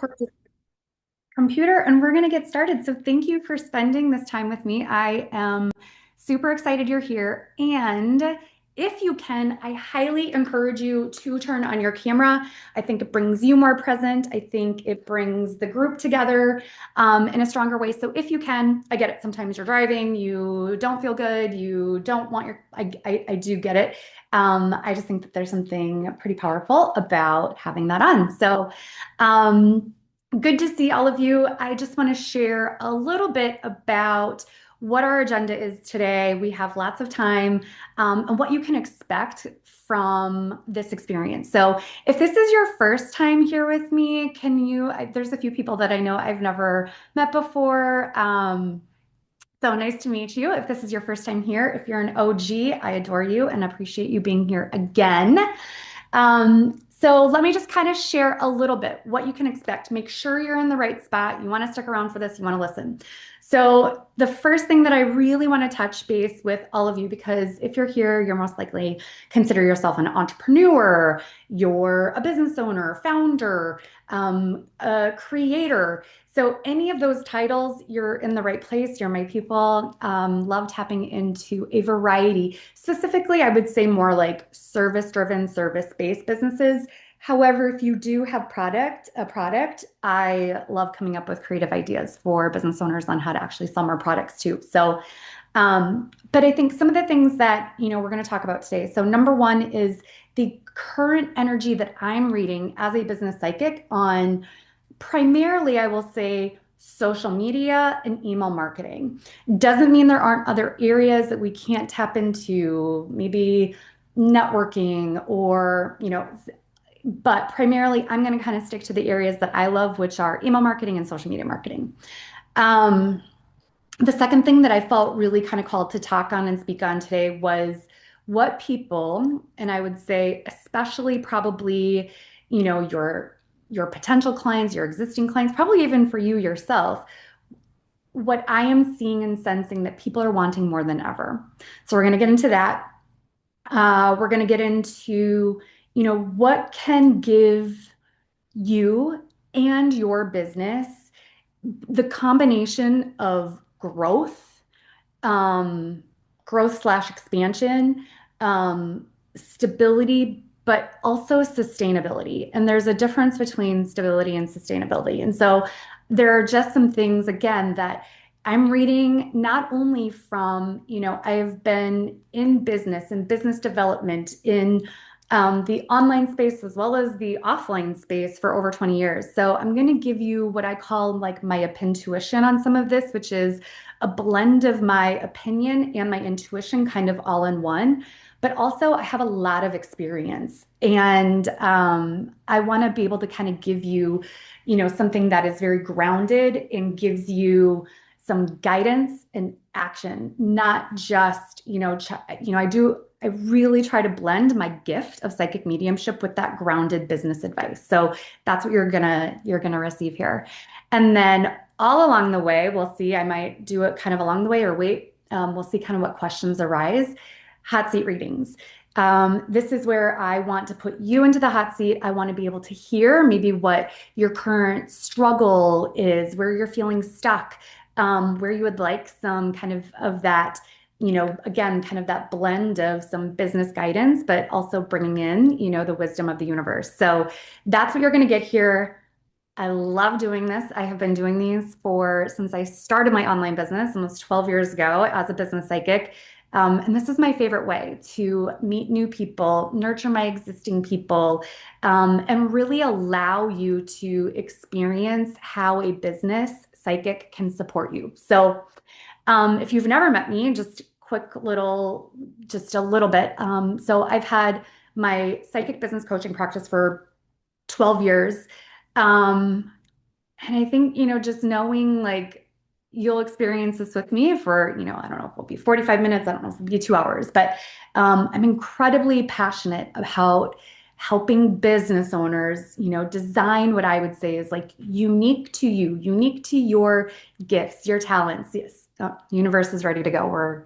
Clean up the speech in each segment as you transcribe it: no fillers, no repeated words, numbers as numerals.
record this computer and we're going to get started. So thank you for spending this time with me. I am super excited you're here. And if you can, I highly encourage you to turn on your camera. I think it brings you more present. I think it brings the group together in a stronger way. So if you can, I get it. Sometimes you're driving, you don't feel good, you don't want I do get it. I just think that there's something pretty powerful about having that on. Um, Good to see all of you. I just want to share a little bit about what our agenda is today. We have lots of time, and what you can expect from this experience. So, if this is your first time here with me, there's a few people that I know I've never met before. So nice to meet you. If this is your first time here, if you're an OG, I adore you and appreciate you being here again. So let me just kind of share a little bit what you can expect. Make sure you're in the right spot. You want to stick around for this, you want to listen. So the first thing that I really want to touch base with all of you, because if you're here, you're most likely consider yourself an entrepreneur, you're a business owner, founder, a creator. So any of those titles, you're in the right place. You're my people. Love tapping into a variety. Specifically, I would say more like service-driven, service-based businesses. However, if you do have a product, I love coming up with creative ideas for business owners on how to actually sell more products too. But I think some of the things that, we're going to talk about today. So number one is the current energy that I'm reading as a business psychic on primarily, I will say, social media and email marketing. Doesn't mean there aren't other areas that we can't tap into, maybe networking or, but primarily I'm going to kind of stick to the areas that I love, which are email marketing and social media marketing. Um, the second thing that I felt really kind of called to talk on and speak on today was what people, and I would say especially probably, your potential clients, your existing clients, probably even for you yourself, what I am seeing and sensing that people are wanting more than ever. So we're going to get into that. We're going to get into, what can give you and your business the combination of um, growth slash expansion, stability, but also sustainability. And there's a difference between stability and sustainability. And so there are just some things, again, that I'm reading not only from, I've been in business and business development in the online space as well as the offline space for over 20 years. So I'm going to give you what I call like my intuition on some of this, which is a blend of my opinion and my intuition kind of all in one. But also, I have a lot of experience, and I want to be able to kind of give you, something that is very grounded and gives you some guidance and action, not just, I really try to blend my gift of psychic mediumship with that grounded business advice. So that's what you're gonna receive here. And then all along the way, we'll see, I might do it kind of along the way or wait. We'll see kind of what questions arise. Hot seat readings. This is where I want to put you into the hot seat. I want to be able to hear maybe what your current struggle is, where you're feeling stuck, where you would like some kind of that, again, kind of that blend of some business guidance, but also bringing in, the wisdom of the universe. So that's what you're going to get here. I love doing this. I have been doing these since I started my online business almost 12 years ago as a business psychic. And this is my favorite way to meet new people, nurture my existing people, and really allow you to experience how a business psychic can support you. So, if you've never met me, just a little bit. So I've had my psychic business coaching practice for 12 years. Um, and I think, just knowing like you'll experience this with me for, I don't know if it'll be 45 minutes, I don't know if it'll be 2 hours, but I'm incredibly passionate about helping business owners, design what I would say is like unique to you, unique to your gifts, your talents. Yes, universe is ready to go.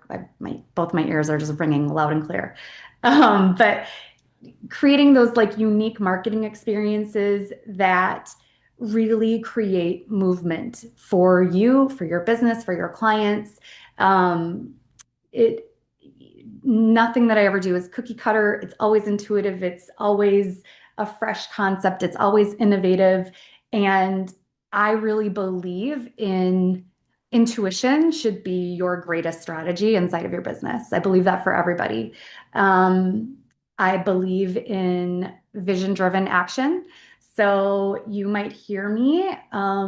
Both my ears are just ringing loud and clear. But creating those like unique marketing experiences that really create movement for you, for your business, for your clients. Um, it Nothing that I ever do is cookie cutter. It's always intuitive. It's always a fresh concept. It's always innovative. And I really believe in intuition should be your greatest strategy inside of your business. I believe that for everybody. Um, I believe in vision-driven action. So you might hear me. I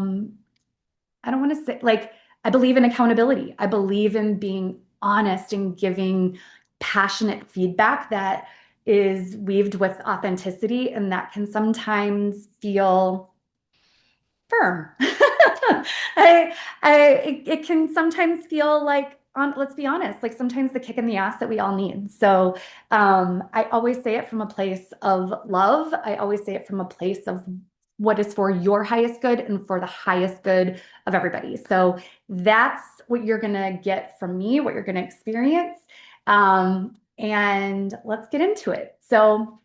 don't want to say like I believe in accountability. I believe in being honest and giving passionate feedback that is weaved with authenticity and that can sometimes feel firm. It can sometimes feel like let's be honest, like sometimes the kick in the ass that we all need. So I always say it from a place of love. I always say it from a place of what is for your highest good and for the highest good of everybody. So that's what you're gonna get from me, what you're gonna experience. And let's get into it. So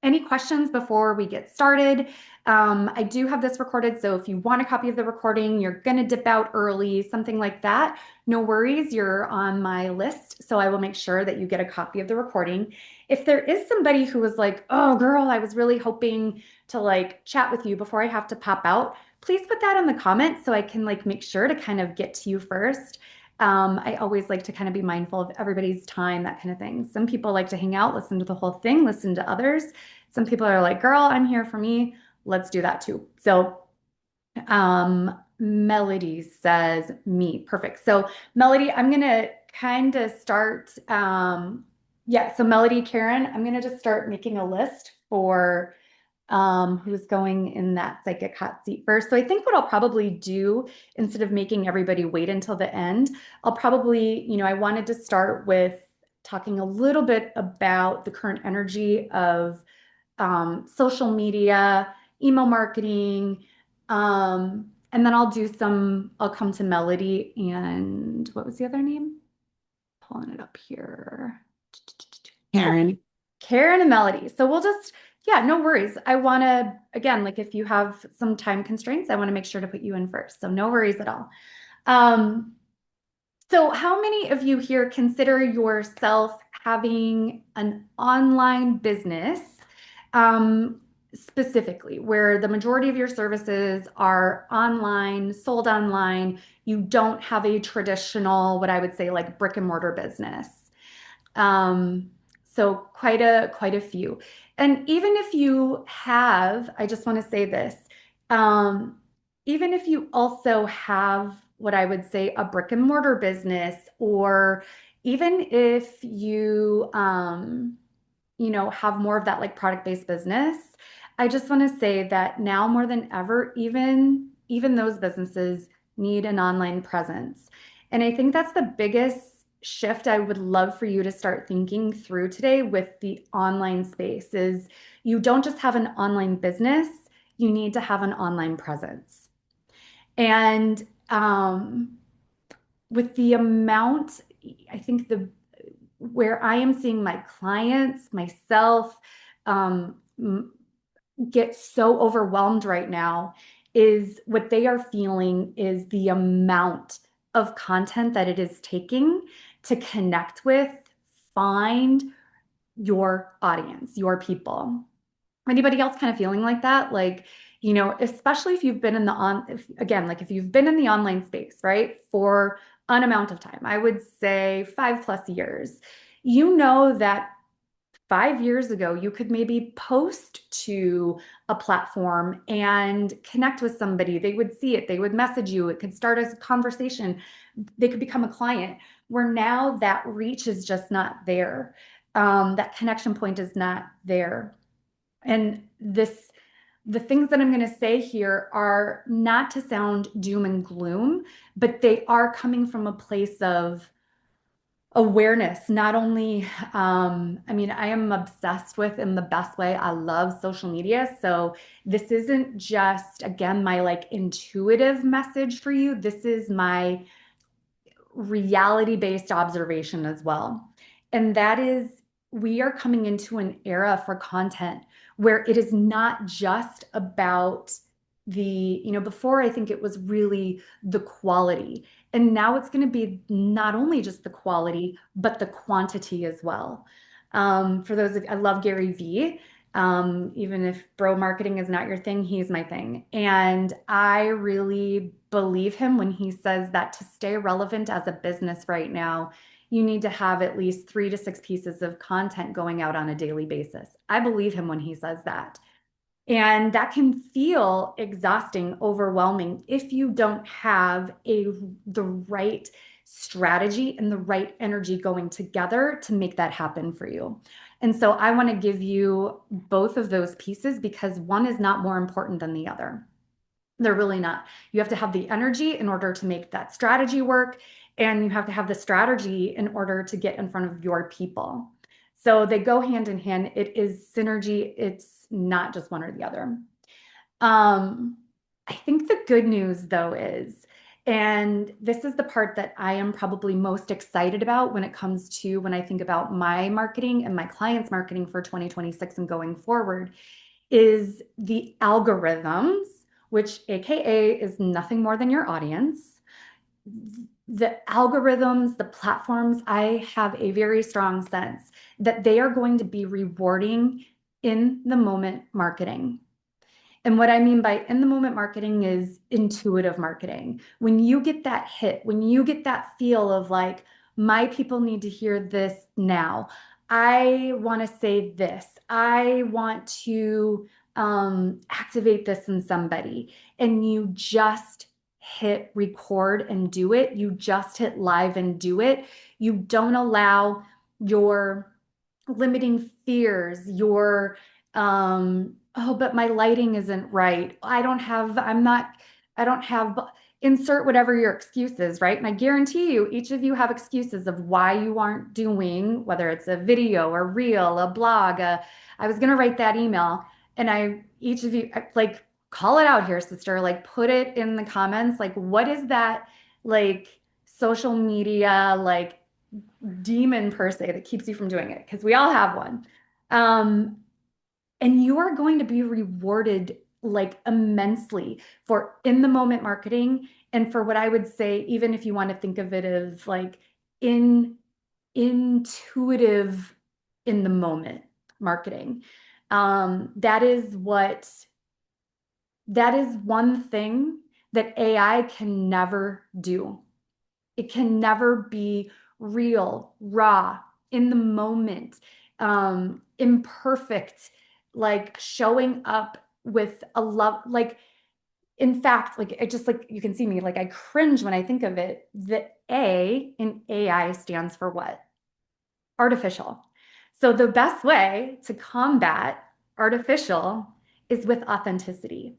any questions before we get started? I do have this recorded, so if you want a copy of the recording, you're going to dip out early, something like that, no worries, you're on my list, so I will make sure that you get a copy of the recording. If there is somebody who was like, oh girl, I was really hoping to like chat with you before I have to pop out, please put that in the comments so I can like make sure to kind of get to you first. I always like to kind of be mindful of everybody's time, that kind of thing. Some people like to hang out, listen to the whole thing, listen to others. Some people are like, girl, I'm here for me. Let's do that too. So, Melody says me. Perfect. So, Melody, I'm going to kind of start. Yeah. So, Melody, Karen, I'm going to just start making a list for who's going in that psychic hot seat first. So I think what I'll probably do instead of making everybody wait until the end, I'll probably, I wanted to start with talking a little bit about the current energy of social media, email marketing, and then I'll come to Melody and what was the other name? Pulling it up here. Oh, Karen. Karen and Melody. So we'll just, yeah, no worries. I want to, again, like if you have some time constraints, I want to make sure to put you in first. So no worries at all. Um, so how many of you here consider yourself having an online business, um, specifically, where the majority of your services are online, sold online? You don't have a traditional, what I would say, like brick and mortar business. Um, so quite a few. And even if you have, I just want to say this, um, even if you also have what I would say a brick and mortar business, or even if have more of that like product-based business, I just want to say that now more than ever, even those businesses need an online presence. And I think that's the biggest shift I would love for you to start thinking through today with the online space is you don't just have an online business, you need to have an online presence. And with the amount, I think the where I am seeing my clients, myself, um, get so overwhelmed right now is what they are feeling is the amount of content that it is taking to connect with, find your audience, your people. Anybody else kind of feeling like that? Like, especially if you've been in the again, like if you've been in the online space, right, for an amount of time, I would say 5+ years, that 5 years ago, you could maybe post to a platform and connect with somebody. They would see it, they would message you, it could start as a conversation, they could become a client. Where now that reach is just not there. That connection point is not there. And the things that I'm going to say here are not to sound doom and gloom, but they are coming from a place of awareness. Not only, I mean, I am obsessed with in the best way. I love social media. So this isn't just, again, my like intuitive message for you. This is my reality-based observation as well. And that is, we are coming into an era for content where it is not just about before I think it was really the quality. And now it's going to be not only just the quality, but the quantity as well. For those of I love Gary Vee. Even if bro marketing is not your thing, he's my thing. And I really believe him when he says that to stay relevant as a business right now, you need to have at least 3 to 6 pieces of content going out on a daily basis. I believe him when he says that. And that can feel exhausting, overwhelming if you don't have the right strategy and the right energy going together to make that happen for you. And so I want to give you both of those pieces because one is not more important than the other. They're really not. You have to have the energy in order to make that strategy work, and you have to have the strategy in order to get in front of your people. So they go hand in hand. It is synergy. It's not just one or the other. Um, I think the good news, though, is, and this is the part that I am probably most excited about when it comes to when I think about my marketing and my clients' marketing for 2026 and going forward, is the algorithms, which AKA is nothing more than your audience. The algorithms, the platforms, I have a very strong sense that they are going to be rewarding in the moment marketing. And what I mean by in the moment marketing is intuitive marketing. When you get that hit, when you get that feel of like, my people need to hear this now. I want to say this. I want to activate this in somebody. And you just hit record and do it. You just hit live and do it. You don't allow your limiting fears, your oh, but my lighting isn't right. I don't have, insert whatever your excuse is, right? And I guarantee you, each of you have excuses of why you aren't doing, whether it's a video, a reel, a blog, I was going to write that email. And each of you, like, call it out here, sister. Like, put it in the comments. Like, what is that, like, social media, like, demon per se that keeps you from doing it? Because we all have one. Um, and you are going to be rewarded like immensely for in the moment marketing and for what I would say, even if you want to think of it as like in intuitive in the moment marketing. That is one thing that AI can never do. It can never be real, raw, in the moment, imperfect, like showing up with a love. Like, in fact, like it just like you can see me, like I cringe when I think of it. The A in AI stands for what? Artificial. So the best way to combat artificial is with authenticity.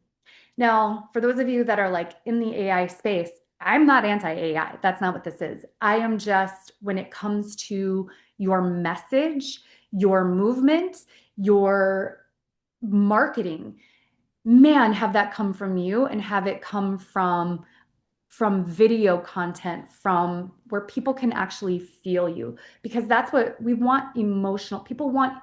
Now, for those of you that are like in the AI space, I'm not anti-AI. That's not what this is. I am just, when it comes to your message, your movement, your marketing, man, have that come from you and have it come from video content, from where people can actually feel you, because that's what we want. Emotional people want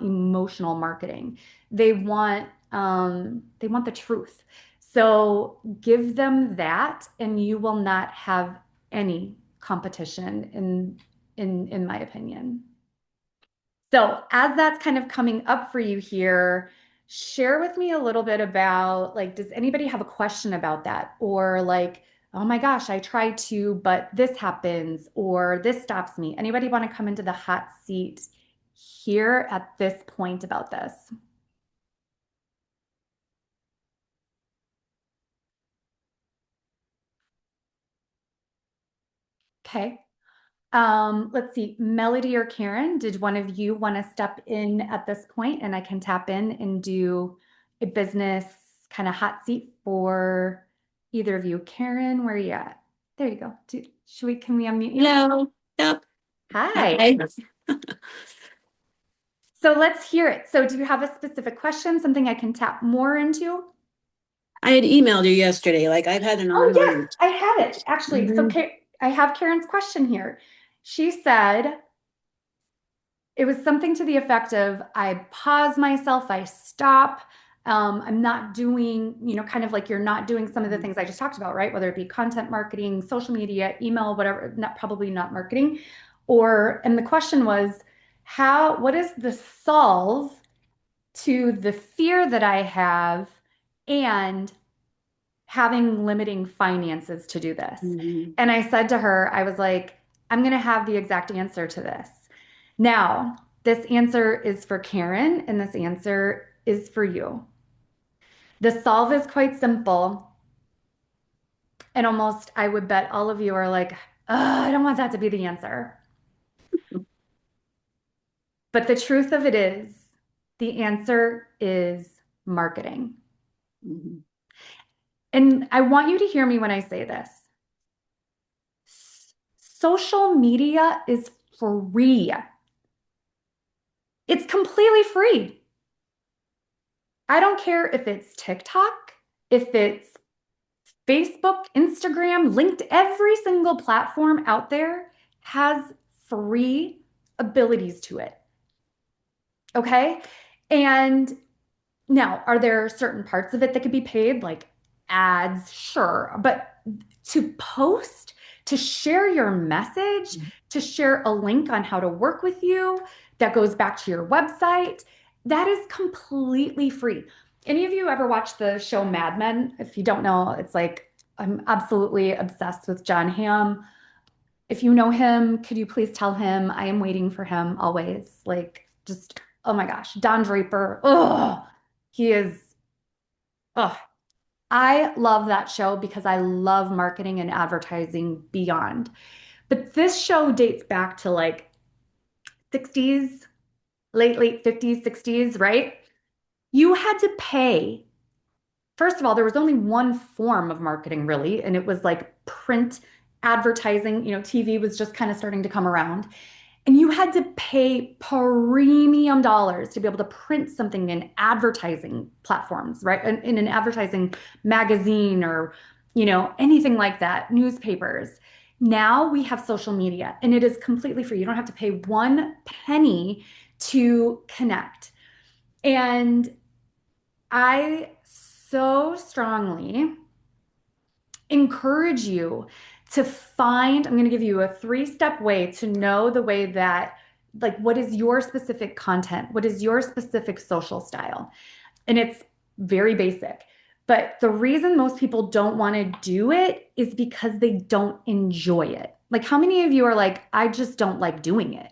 emotional marketing. They want the truth. So give them that and you will not have any competition in my opinion. So as that's kind of coming up for you here, share with me a little bit about like, does anybody have a question about that? Or like, oh my gosh, I tried to, but this happens, or this stops me. Anybody want to come into the hot seat here at this point about this? Okay. Let's see, Melody or Karen, did one of you want to step in at this point and I can tap in and do a business kind of hot seat for either of you? Karen, where are you at? There you go. Can we unmute you? Hello. Yep. Hi. Hi. So let's hear it. So do you have a specific question, something I can tap more into? I had emailed you yesterday. Like I've had an Oh, yes, online. I have it actually. So Mhm. I have Karen's question here. She said, it was something to the effect of I pause myself, I stop, I'm not doing, kind of like you're not doing some of the things I just talked about, right? Whether it be content marketing, social media, email, whatever, not probably not marketing. And the question was, what is the solve to the fear that I have and having limiting finances to do this? Mhm. And I said to her, I was like, I'm going to have the exact answer to this. Now, this answer is for Karen, and this answer is for you. The solve is quite simple. And almost, I would bet all of you are like, I don't want that to be the answer. But the truth of it is, the answer is marketing. Mhm. And I want you to hear me when I say this. Social media is free. It's completely free. I don't care if it's TikTok, if it's Facebook, Instagram, LinkedIn, every single platform out there has free abilities to it. Okay. And now, are there certain parts of it that could be paid, like ads? Sure. But to post, to share your message, to share a link on how to work with you that goes back to your website, that is completely free. Any of you ever watch the show Mad Men? If you don't know, it's like I'm absolutely obsessed with John Hamm. If you know him, could you please tell him I am waiting for him always? Like, just, oh my gosh, Don Draper. Oh, he is, oh, I love that show because I love marketing and advertising beyond. But this show dates back to like 60s, late 50s, 60s, right? You had to pay. First of all, there was only one form of marketing really, and it was like print advertising. TV was just kind of starting to come around. And you had to pay premium dollars to be able to print something in advertising platforms, right? In an advertising magazine or, anything like that, newspapers. Now we have social media and it is completely free. You don't have to pay one penny to connect. And I so strongly encourage you to I'm going to give you a three-step way to know the way that, like, what is your specific content? What is your specific social style? And it's very basic. But the reason most people don't want to do it is because they don't enjoy it. Like, how many of you are like, I just don't like doing it?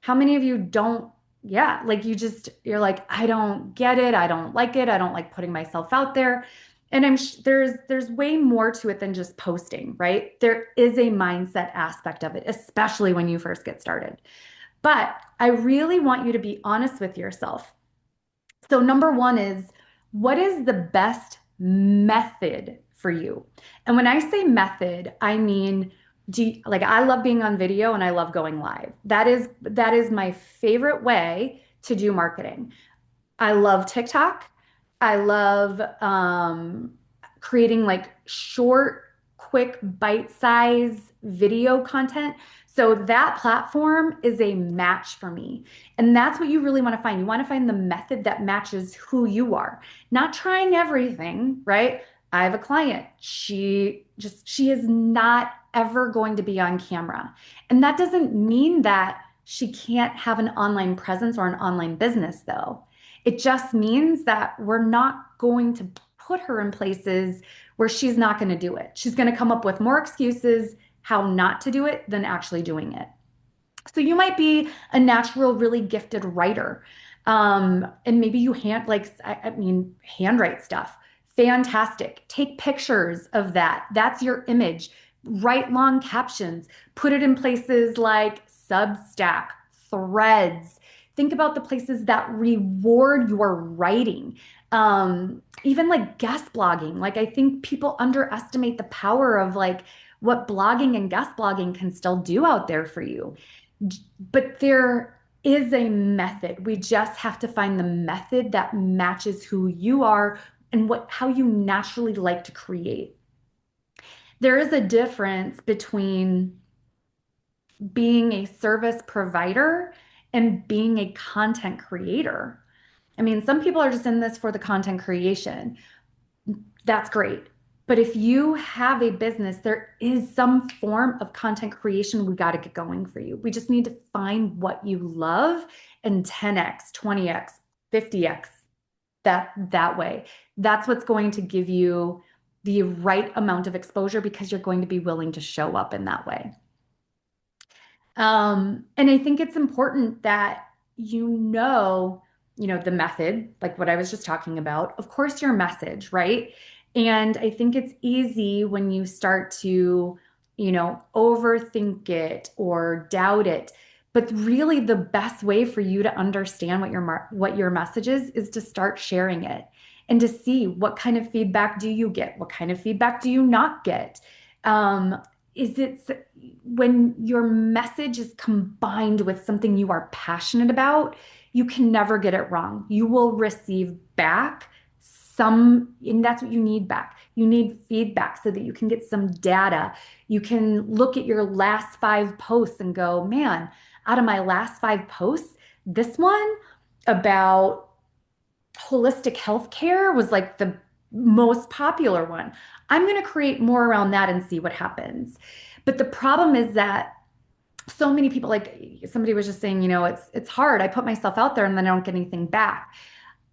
How many of you don't, yeah, like you're like, I don't get it. I don't like it. I don't like putting myself out there. And there's way more to it than just posting, right? There is a mindset aspect of it, especially when you first get started. But I really want you to be honest with yourself. So number one is, what is the best method for you? And when I say method, I mean, like I love being on video and I love going live. That is my favorite way to do marketing. I love TikTok. I love creating like short, quick, bite-size video content. So that platform is a match for me. And that's what you really want to find. You want to find the method that matches who you are, not trying everything, right? I have a client. She is not ever going to be on camera. And that doesn't mean that she can't have an online presence or an online business, though. It just means that we're not going to put her in places where she's not going to do it. She's going to come up with more excuses how not to do it than actually doing it. So you might be a natural, really gifted writer. And maybe you handwrite stuff. Fantastic. Take pictures of that. That's your image. Write long captions. Put it in places like Substack, Threads. Think about the places that reward your writing. Even like guest blogging. Like I think people underestimate the power of like what blogging and guest blogging can still do out there for you. But there is a method. We just have to find the method that matches who you are and how you naturally like to create. There is a difference between being a service provider and being a content creator. I mean, some people are just in this for the content creation. That's great. But if you have a business, there is some form of content creation we got to get going for you. We just need to find what you love and 10x, 20x, 50x that way. That's what's going to give you the right amount of exposure because you're going to be willing to show up in that way. And I think it's important that the method, like what I was just talking about, of course, your message, right? And I think it's easy when you start to, overthink it or doubt it. But really, the best way for you to understand what your message is to start sharing it and to see what kind of feedback do you get? What kind of feedback do you not get? Is it when your message is combined with something you are passionate about, you can never get it wrong. You will receive back and that's what you need back. You need feedback so that you can get some data. You can look at your last 5 posts and go, man, out of my last 5 posts, this one about holistic healthcare was like the most popular one. I'm going to create more around that and see what happens. But the problem is that so many people, like somebody was just saying, it's hard. I put myself out there and then I don't get anything back.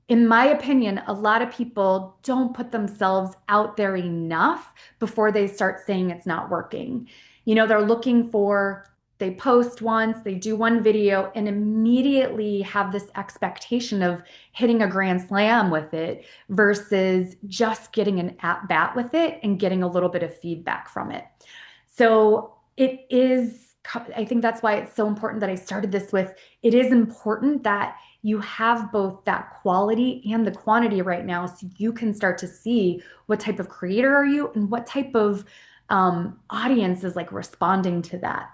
In my opinion, a lot of people don't put themselves out there enough before they start saying it's not working. They're looking for, they post once, they do one video, and immediately have this expectation of hitting a grand slam with it versus just getting an at bat with it and getting a little bit of feedback from it. So I think that's why it's so important that I started this with, it is important that you have both that quality and the quantity right now so you can start to see what type of creator are you and what type of audience is like responding to that.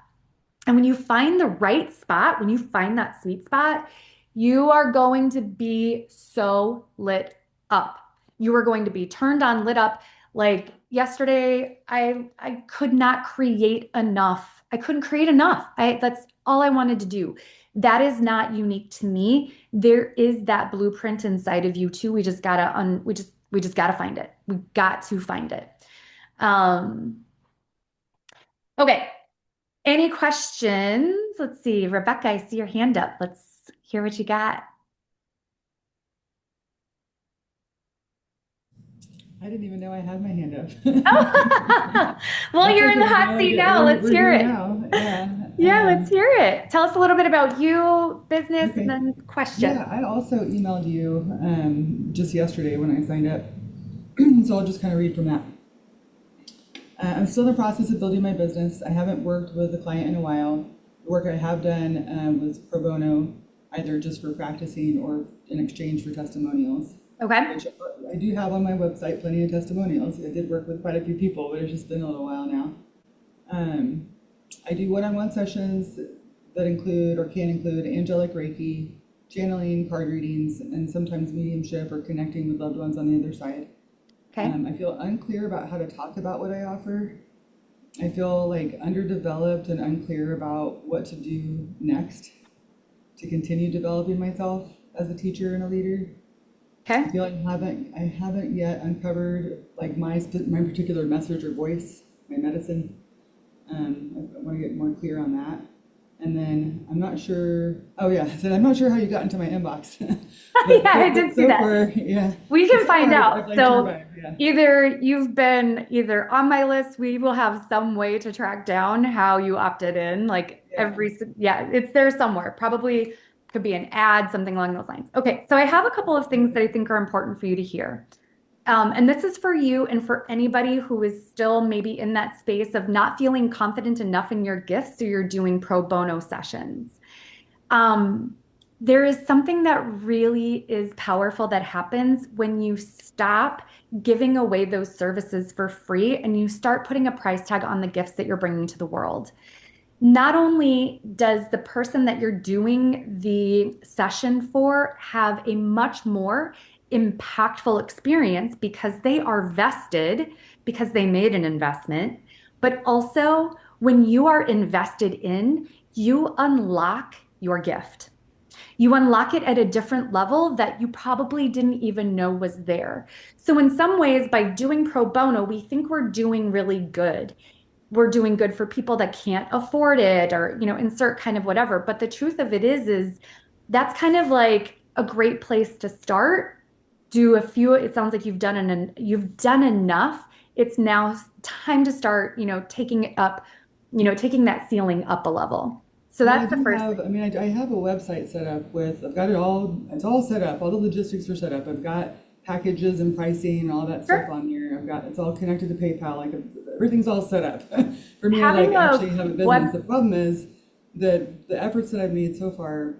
And when you find the right spot, when you find that sweet spot, you are going to be so lit up. You are going to be turned on, lit up. Like yesterday, I could not create enough. I couldn't create enough. That's all I wanted to do. That is not unique to me. There is that blueprint inside of you too. We just gotta we just gotta find it. We got to find it. Okay. Any questions? Let's see. Rebecca, I see your hand up. Let's hear what you got. I didn't even know I had my hand up. Well, That's you're in the okay. hot seat now. Let's hear here it. now. Yeah. Yeah, let's hear it. Tell us a little bit about you, business, and Okay. then question. Yeah, I also emailed you just yesterday when I signed up. So I'll just kind of read from that. I'm still in the process of building my business. I haven't worked with a client in a while. The work I have done was pro bono, either just for practicing or in exchange for testimonials. Okay. Which I do have on my website plenty of testimonials. I did work with quite a few people, but it's just been a little while now. I do one-on-one sessions that include or can include angelic Reiki, channeling, card readings, and sometimes mediumship or connecting with loved ones on the other side. Okay. I feel unclear about how to talk about what I offer. I feel like underdeveloped and unclear about what to do next to continue developing myself as a teacher and a leader. Okay. I feel like I haven't yet uncovered like my particular message or voice, my medicine. I want to get more clear on that. And then I'm not sure. Oh yeah, I said I'm not sure how you got into my inbox. Yeah, I did see that. Far, yeah. We can So find far, out. I've liked So your vibe, yeah. either you've been either on my list, we will have some way to track down how you opted in. Like it's there somewhere. Probably could be an ad, something along those lines. Okay, so I have a couple of things that I think are important for you to hear. And this is for you and for anybody who is still maybe in that space of not feeling confident enough in your gifts, so you're doing pro bono sessions. There is something that really is powerful that happens when you stop giving away those services for free and you start putting a price tag on the gifts that you're bringing to the world. Not only does the person that you're doing the session for have a much more impactful experience because they are vested, because they made an investment, but also when you are invested in, you unlock your gift. You unlock it at a different level that you probably didn't even know was there. So, in some ways, by doing pro bono, we think we're doing really good. We're doing good for people that can't afford it or, insert kind of whatever. But the truth of it is that's kind of like a great place to start. Do a few, it sounds like you've done enough. It's now time to start, taking it up, taking that ceiling up a level. So Well, I that's the do first have, thing. I mean, I have a website set up with, I've got it all, it's all set up. All the logistics are set up. I've got packages and pricing and all that stuff Sure. on here. It's all connected to PayPal. Like everything's all set up for me to like Having actually a have a business. web The problem is that the efforts that I've made so far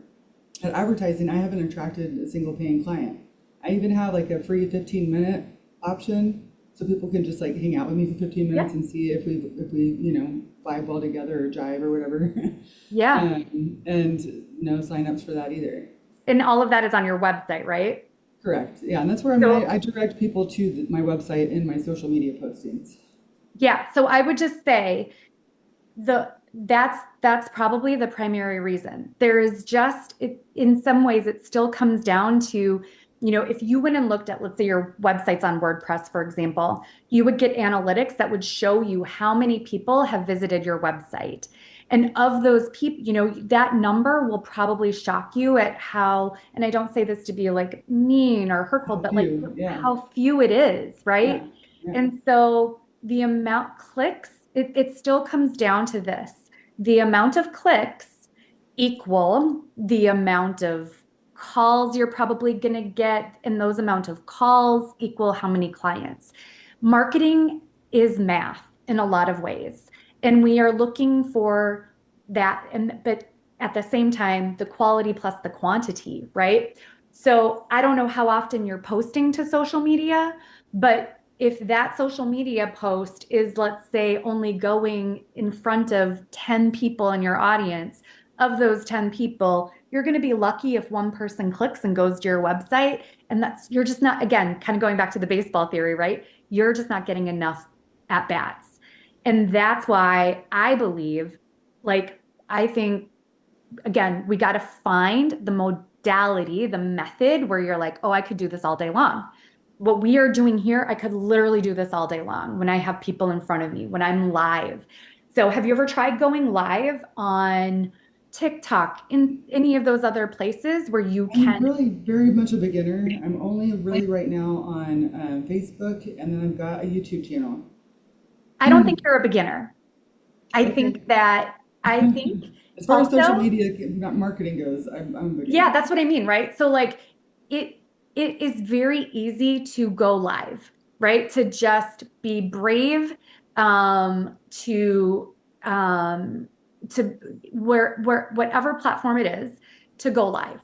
at advertising, I haven't attracted a single paying client. I even have like a free 15-minute option so people can just like hang out with me for 15 Yeah. minutes and see if we vibe well together or jive or whatever. Yeah. And no signups for that either. And all of that is on your website, right? Correct. Yeah, and that's where I So, direct people to my website and my social media postings. yeah. So I would just say that's probably the primary reason. There is just it in some ways it still comes down to, if you went and looked at, let's say your website's on WordPress, for example, you would get analytics that would show you how many people have visited your website. And of those people, that number will probably shock you at how, and I don't say this to be like mean or hurtful, How but like few? Yeah, how few it is, yeah, right? yeah. And so the amount clicks, it still comes down to this. The amount of clicks equal the amount of calls you're probably going to get, and those amount of calls equal how many clients. Marketing is math in a lot of ways, and we are looking for that. And but at the same time, the quality plus the quantity, right? So I don't know how often you're posting to social media, but if that social media post is, let's say, only going in front of 10 people in your audience, of those 10 people, you're going to be lucky if one person clicks and goes to your website. And you're just not, again, kind of going back to the baseball theory, right? You're just not getting enough at bats. And that's why I believe, like, I think, again, we got to find the modality, the method where you're like, oh, I could do this all day long. What we are doing here, I could literally do this all day long when I have people in front of me, when I'm live. So, have you ever tried going live on TikTok, in any of those other places where you I'm can? really very much a beginner. I'm only really right now on Facebook, and then I've got a YouTube channel. I don't think you're a beginner. I Okay. think that, I think As far as social also, media marketing goes, I'm a yeah, beginner. that's what I mean, right? So like it it is very easy to go live, right? To just be brave, to um to where whatever platform it is, to go live.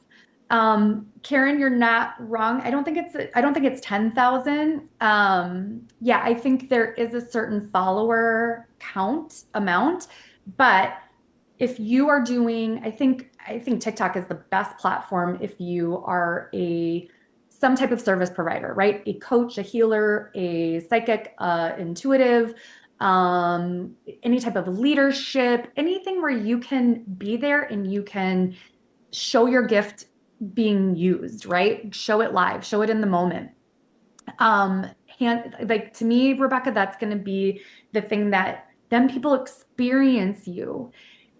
Karen, you're not wrong. I don't think it's 10,000. Yeah, I think there is a certain follower count amount, but if you are doing, I think TikTok is the best platform if you are a some type of service provider, right? A coach, a healer, a psychic, intuitive, any type of leadership, anything where you can be there and you can show your gift being used, right? Show it live, show it in the moment. Like to me, Rebecca, that's going to be the thing that then people experience you.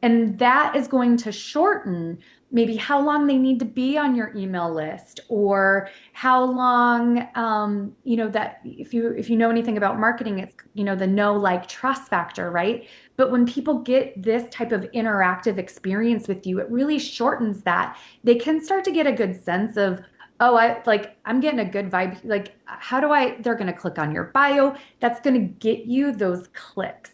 And that is going to shorten maybe how long they need to be on your email list, or how long, that if you know anything about marketing, it's, the know, like, trust factor, right? But when people get this type of interactive experience with you, it really shortens that. They can start to get a good sense of, oh, I'm getting a good vibe. Like, they're going to click on your bio. That's going to get you those clicks.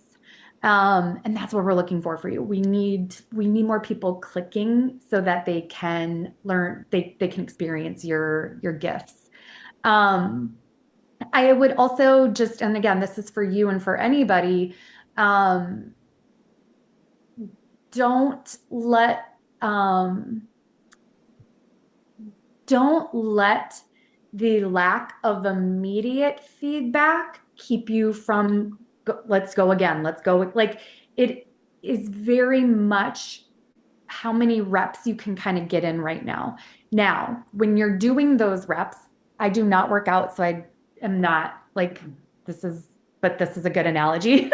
And that's what we're looking for you. We need more people clicking so that they can learn, they can experience your gifts. Um, I would also just, and again, this is for you and for anybody, um, don't let um, don't let the lack of immediate feedback keep you from let's go again. Let's go. Like, it is very much how many reps you can kind of get in right now. Now, when you're doing those reps, I do not work out, so I am not like this is, but this is a good analogy.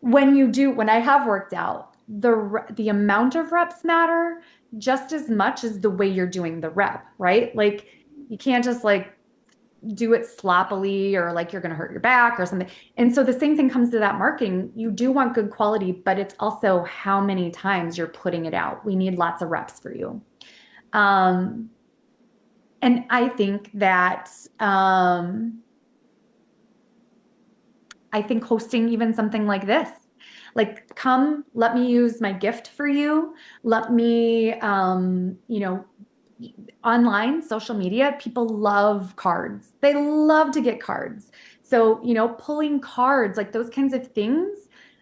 When I have worked out, the amount of reps matter just as much as the way you're doing the rep, right? Like you can't just like do it sloppily or like you're going to hurt your back or something. And so the same thing comes to that marketing. You do want good quality, but it's also how many times you're putting it out. We need lots of reps for you. Um, and I think that I think hosting even something like this, like come, let me use my gift for you. Let me, online social media, people love cards. They love to get cards. So, pulling cards, like those kinds of things,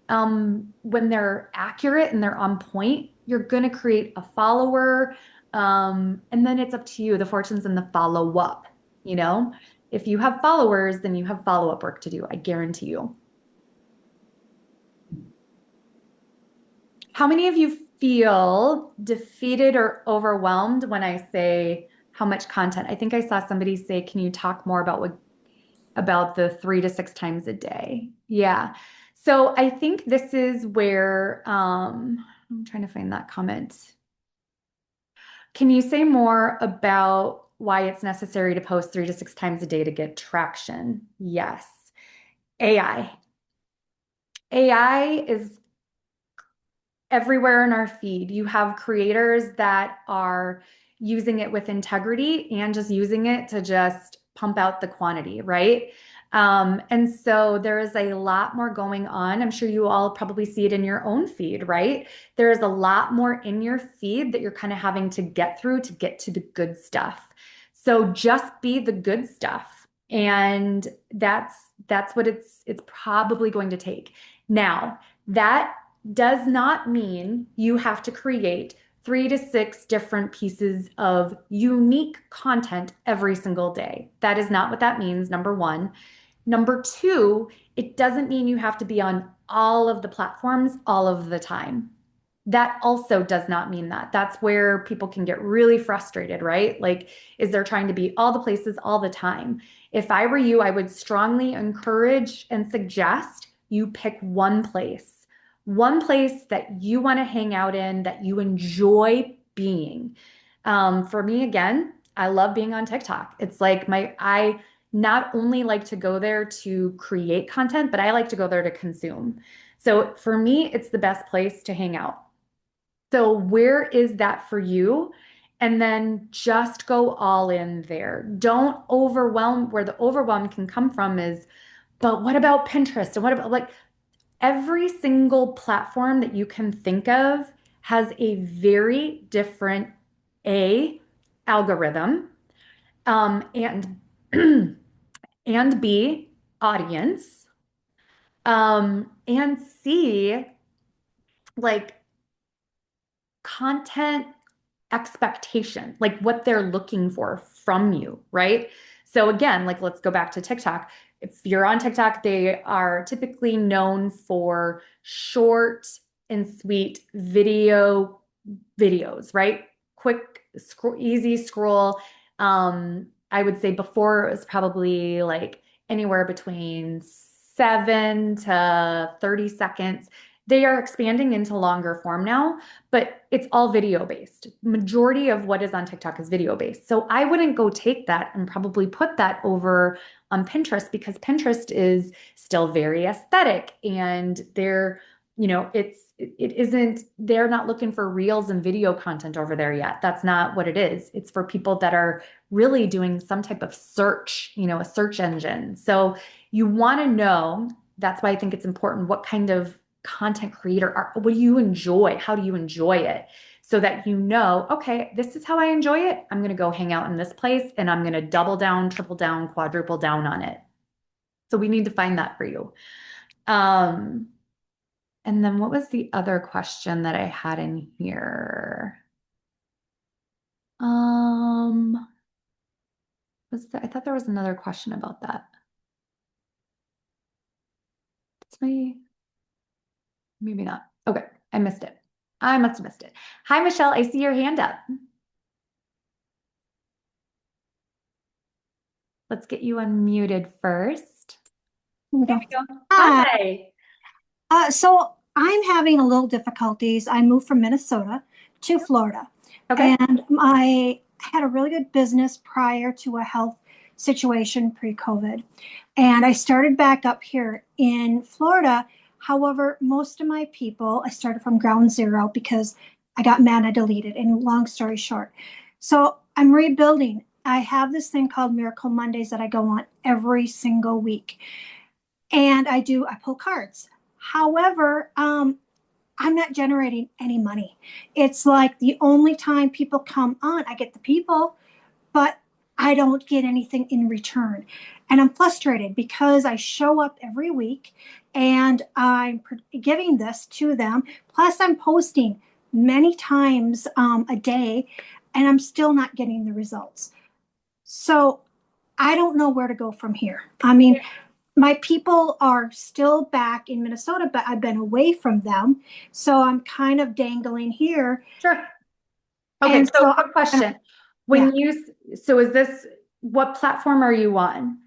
when they're accurate and they're on point, you're going to create a follower. And then it's up to you, the fortunes and the follow up, you know? If you have followers, then you have follow up work to do. I guarantee you. How many of you feel defeated or overwhelmed when I say how much content? I think I saw somebody say, "Can you talk more about the 3 to 6 times a day?" Yeah. So I think this is where I'm trying to find that comment. Can you say more about why it's necessary to post 3 to 6 times a day to get traction? Yes. AI. AI is everywhere in our feed. You have creators that are using it with integrity and just using it to just pump out the quantity, right? And so there is a lot more going on. I'm sure you all probably see it in your own feed, right? There is a lot more in your feed that you're kind of having to get through to get to the good stuff. So just be the good stuff. And that's what it's probably going to take. Now, that does not mean you have to create 3 to 6 different pieces of unique content every single day. That is not what that means, number one. Number two, it doesn't mean you have to be on all of the platforms all of the time. That also does not mean that. That's where people can get really frustrated, right? Like, is they're trying to be all the places all the time. If I were you, I would strongly encourage and suggest you pick one place that you want to hang out in, that you enjoy being. For me, again, I love being on TikTok. It's like I not only like to go there to create content, but I like to go there to consume. So for me, it's the best place to hang out. So where is that for you? And then just go all in there. Don't overwhelm. Where the overwhelm can come from is, but what about Pinterest? And what about like every single platform that you can think of has a very different A algorithm, and and B audience, and C like content expectation, like what they're looking for from you, right? So again, like let's go back to TikTok. If you're on TikTok, they are typically known for short and sweet videos, right? Quick, easy scroll. I would say before it was probably like anywhere between 7 to 30 seconds. They are expanding into longer form now, but it's all video based. Majority of what is on TikTok is video based. So I wouldn't go take that and probably put that over on Pinterest because Pinterest is still very aesthetic and it isn't, they're not looking for reels and video content over there yet. That's not what it is. It's for people that are really doing some type of search, a search engine. So you want to know, that's why I think it's important, what kind of content creator what do you enjoy? How do you enjoy it? So that you know, okay, this is how I enjoy it. I'm going to go hang out in this place and I'm going to double down, triple down, quadruple down on it. So we need to find that for you. Um, and then what was the other question that I had in here? Um, I thought there was another question about that. It's my Maybe not. Okay, I missed it. I must have missed it. Hi, Michelle. I see your hand up. Let's get you unmuted first. Here we There go. we go. Hi. Hi. So I'm having a little difficulties. I moved from Minnesota to Florida, Okay. and I had a really good business prior to a health situation pre-COVID. And I started back up here in Florida. However, most of my people, I started from ground zero because I got mad and I deleted. And long story short, so I'm rebuilding. I have this thing called Miracle Mondays that I go on every single week. And I pull cards. However, I'm not generating any money. It's like the only time people come on, I get the people, but I don't get anything in return. And I'm frustrated because I show up every week and I'm giving this to them. Plus, I'm posting many times a day and I'm still not getting the results. So I don't know where to go from here. I mean, my people are still back in Minnesota, but I've been away from them. So I'm kind of dangling here. Sure. Okay, And so so, quick question. yeah, So is this, what platform are you on?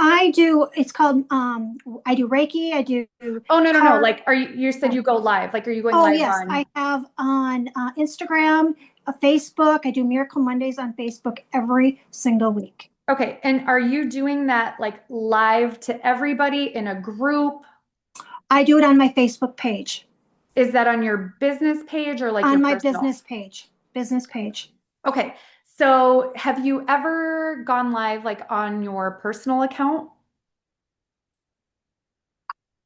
it's called, I do Reiki, I do Oh, no, no, no. card. Like, you said you go live. Like, are you going Oh, live yes, on? I have on Instagram, Facebook. I do Miracle Mondays on Facebook every single week. Okay, and are you doing that like live to everybody in a group? I do it on my Facebook page, Is that on your business page or like your on my personal? business page. Okay, so have you ever gone live like on your personal account?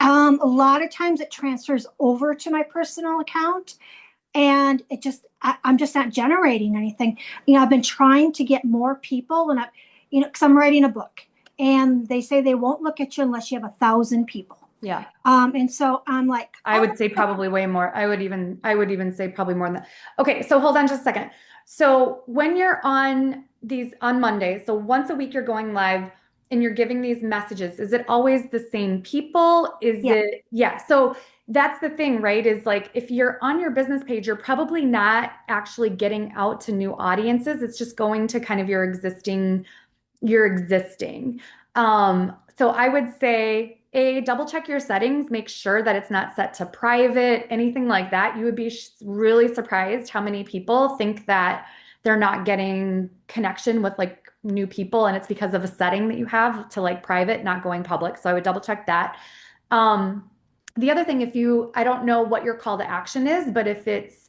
A lot of times it transfers over to my personal account and I'm just not generating anything. I've been trying to get more people and because I'm writing a book and they say they won't look at you unless you have 1,000 people. Yeah. And so I'm like, I would say probably way more. I would even say probably more than that. Okay, so hold on just a second. So when you're on Mondays, so once a week you're going live and you're giving these messages, is it always the same people? yeah, Yeah. So that's the thing, right? Is like if you're on your business page, you're probably not actually getting out to new audiences. It's just going to kind of your existing. So I would say double check your settings, make sure that it's not set to private, anything like that. You would be really surprised how many people think that they're not getting connection with like new people, and it's because of a setting that you have to like private, not going public. So I would double check that. Um, the other thing, I don't know what your call to action is, but if it's,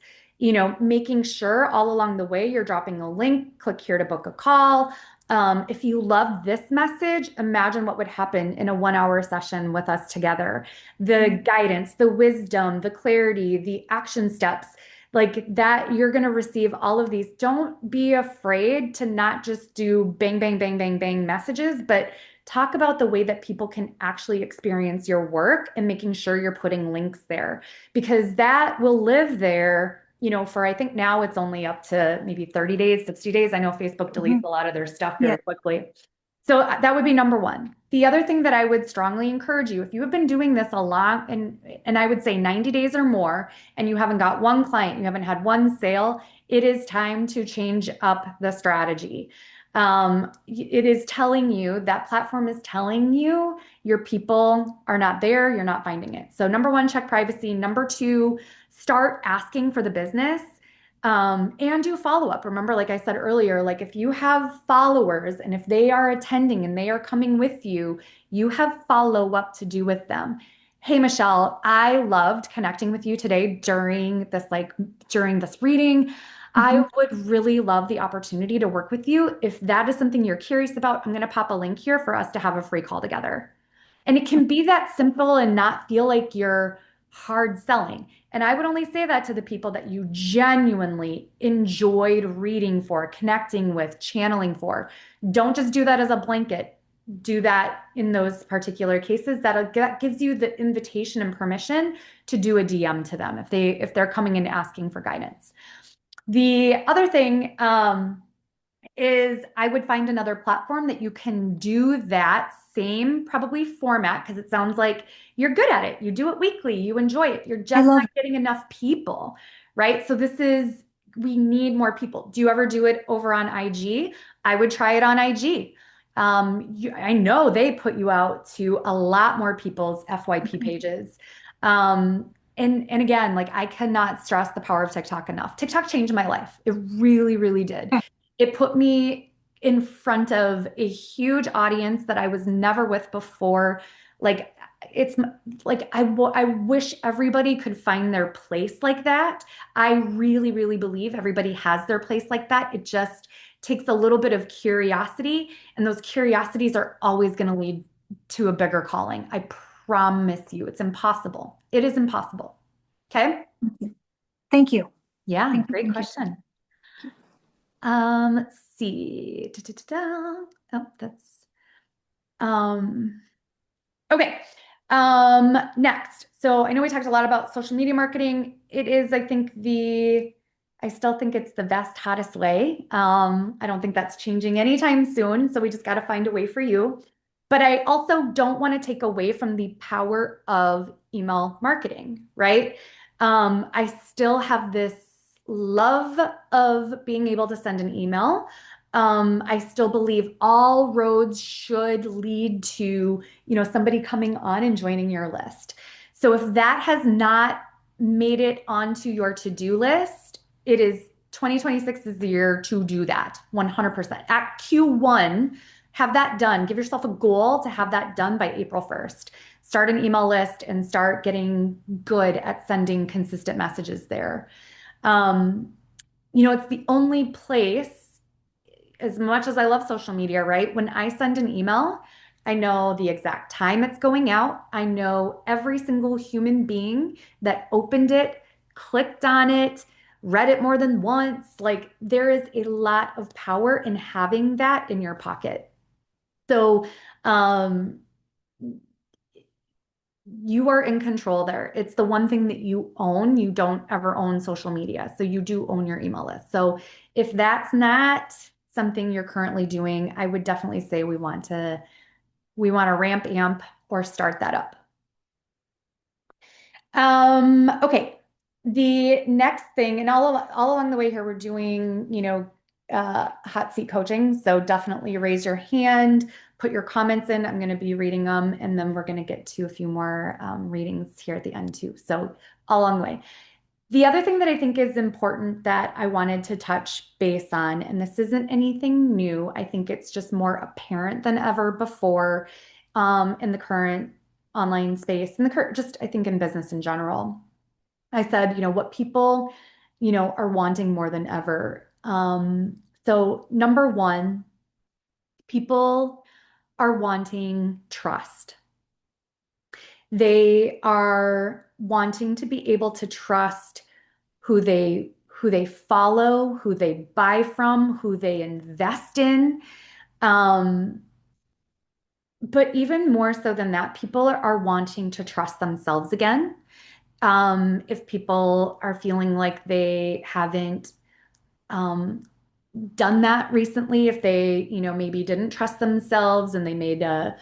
making sure all along the way you're dropping a link, click here to book a call. If you love this message, imagine what would happen in a 1 hour session with us together. The guidance, the wisdom, the clarity, the action steps, like that, you're going to receive all of these. Don't be afraid to not just do bang, bang, bang, bang, bang messages, but talk about the way that people can actually experience your work and making sure you're putting links there because that will live there, for I think now it's only up to maybe 30 days, 60 days. I know Facebook deletes a lot of their stuff yeah. very quickly. So that would be number one. The other thing that I would strongly encourage you, if you have been doing this a lot, and I would say 90 days or more, and you haven't got one client, you haven't had one sale, it is time to change up the strategy. It is telling you, that platform is telling you your people are not there, you're not finding it. So number one, check privacy. Number two, start asking for the business. And do follow up. Remember, like I said earlier, like if you have followers and if they are attending and they are coming with you, you have follow up to do with them. Hey, Michelle, I loved connecting with you today during this reading. I would really love the opportunity to work with you. If that is something you're curious about, I'm going to pop a link here for us to have a free call together. And it can be that simple and not feel like you're hard selling. And I would only say that to the people that you genuinely enjoyed reading for, connecting with, channeling for. Don't just do that as a blanket. Do that in those particular cases. That gives you the invitation and permission to do a DM to them if they're coming in asking for guidance. The other thing is I would find another platform that you can do that same probably format because it sounds like you're good at it. You do it weekly, you enjoy it. You're I just love not getting enough people, right? So we need more people. Do you ever do it over on IG? I would try it on IG. I know they put you out to a lot more people's FYP pages. And again, like I cannot stress the power of TikTok enough. TikTok changed my life. It really, really did. it. It put me in front of a huge audience that I was never with before. Like it's like I wish everybody could find their place like that. I really, really believe everybody has their place like that. It just takes a little bit of curiosity, and those curiosities are always going to lead to a bigger calling. I promise you, it's impossible. It is impossible. Okay? Thank you. Yeah, Thank you. great Thank you. question. Let's see. Oh, that's okay. Next. So I know we talked a lot about social media marketing. It is, I think, I still think it's the best, hottest way. I don't think that's changing anytime soon. So we just got to find a way for you. But I also don't want to take away from the power of email marketing, right? I still have this love of being able to send an email. I still believe all roads should lead to, somebody coming on and joining your list. So if that has not made it onto your to-do list, it is 2026 is the year to do that 100%. At Q1, have that done. Give yourself a goal to have that done by April 1st. Start an email list and start getting good at sending consistent messages there. It's the only place, as much as I love social media, right? When I send an email, I know the exact time it's going out. I know every single human being that opened it, clicked on it, read it more than once. Like there is a lot of power in having that in your pocket. So, you are in control there. It's the one thing that you own. You don't ever own social media. So you do own your email list. So if that's not something you're currently doing, I would definitely say we want to ramp amp or start that up. Okay. The next thing, and all along the way here, we're doing, hot seat coaching. So definitely raise your hand, put your comments in. I'm going to be reading them, and then we're going to get to a few more readings here at the end too. So all along the way. The other thing that I think is important that I wanted to touch base on, and this isn't anything new, I think it's just more apparent than ever before in the current online space, and just I think in business in general. I said, what people, are wanting more than ever. So number one, people are wanting trust. They are wanting to be able to trust who they follow, who they buy from, who they invest in. But even more so than that, people are wanting to trust themselves again. If people are feeling like they haven't done that recently, if they, maybe didn't trust themselves and they made a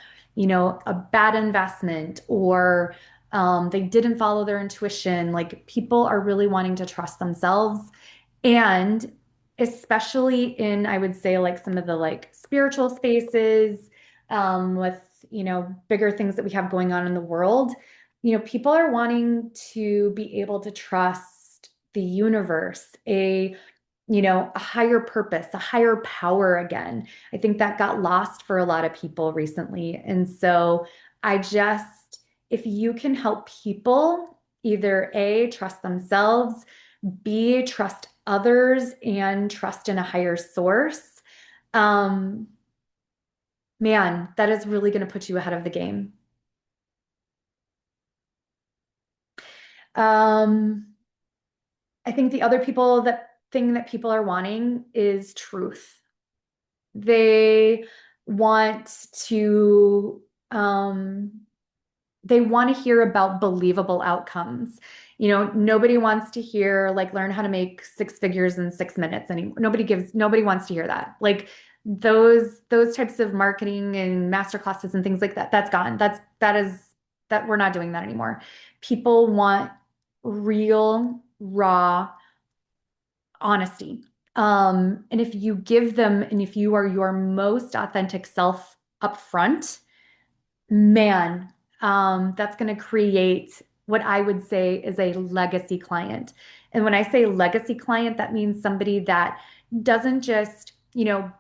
bad investment, or they didn't follow their intuition, like people are really wanting to trust themselves. And especially in, I would say, like some of the like spiritual spaces, with, bigger things that we have going on in the world, people are wanting to be able to trust the universe, a higher purpose, a higher power again. I think that got lost for a lot of people recently. And so if you can help people either A, trust themselves, B, trust others, and trust in a higher source, man, that is really going to put you ahead of the game. I think the other thing that people are wanting is truth. They want to, they want to hear about believable outcomes. Nobody wants to hear like learn how to make six figures in 6 minutes anymore. Nobody wants to hear that. Like those types of marketing and master classes and things like that, that's gone. That we're not doing that anymore. People want real, raw honesty. And if you give them, and if you are your most authentic self up front, man, that's going to create what I would say is a legacy client. And when I say legacy client, that means somebody that doesn't just,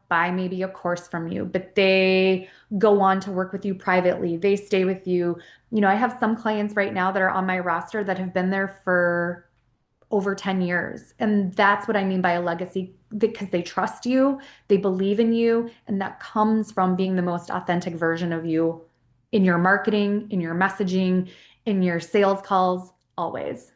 buy maybe a course from you, but they go on to work with you privately. They stay with you. I have some clients right now that are on my roster that have been there for over 10 years. And that's what I mean by a legacy because they trust you, they believe in you, and that comes from being the most authentic version of you in your marketing, in your messaging, in your sales calls, always.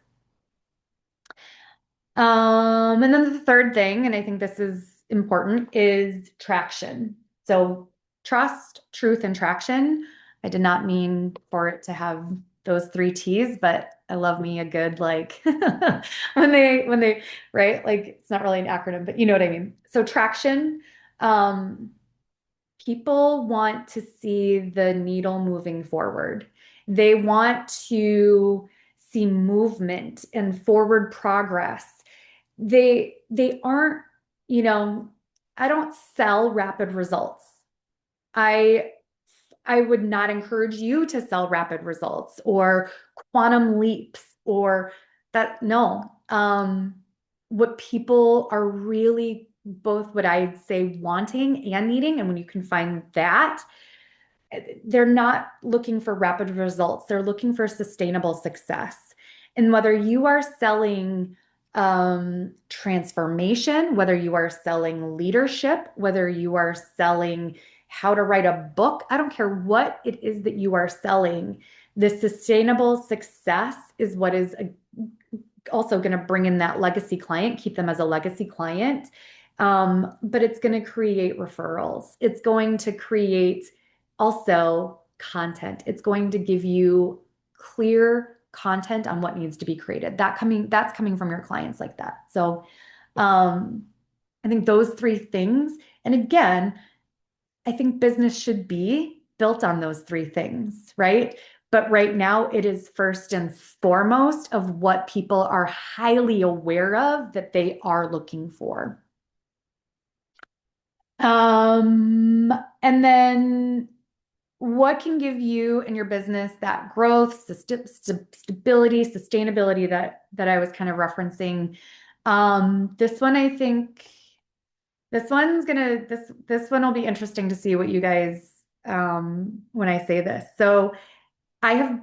And then the third thing, and I think this is important, is traction. So trust, truth, and traction. I did not mean for it to have those three T's, but I love me a good like when they right, like it's not really an acronym, but you know what I mean. So traction, um, people want to see the needle moving forward. They want to see movement and forward progress. They aren't, you know, I don't sell rapid results. I I would not encourage you to sell rapid results or quantum leaps or that. No. What people are really both what I'd say wanting and needing, and when you can find that, they're not looking for rapid results. They're looking for sustainable success. And whether you are selling transformation, whether you are selling leadership, whether you are selling how to write a book, I don't care what it is that you are selling. The sustainable success is what is also going to bring in that legacy client, keep them as a legacy client. But it's going to create referrals. It's going to create also content. It's going to give you clear content on what needs to be created. That's coming from your clients like that. So I think those three things. And again, I think business should be built on those three things, right? But right now, it is first and foremost of what people are highly aware of that they are looking for. And then what can give you and your business that growth, stability, sustainability that I was kind of referencing? This one, I think this one will be interesting to see what you guys when I say this. So I have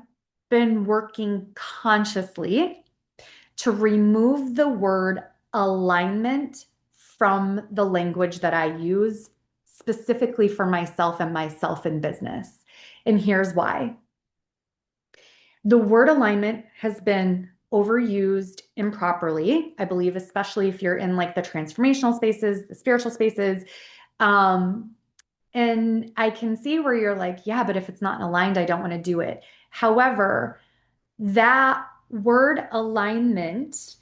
been working consciously to remove the word alignment from the language that I use specifically for myself and myself in business. And here's why. The word alignment has been overused improperly, I believe, especially if you're in like the transformational spaces, the spiritual spaces. And I can see where you're like, yeah, but if it's not aligned, I don't want to do it. However, that word alignment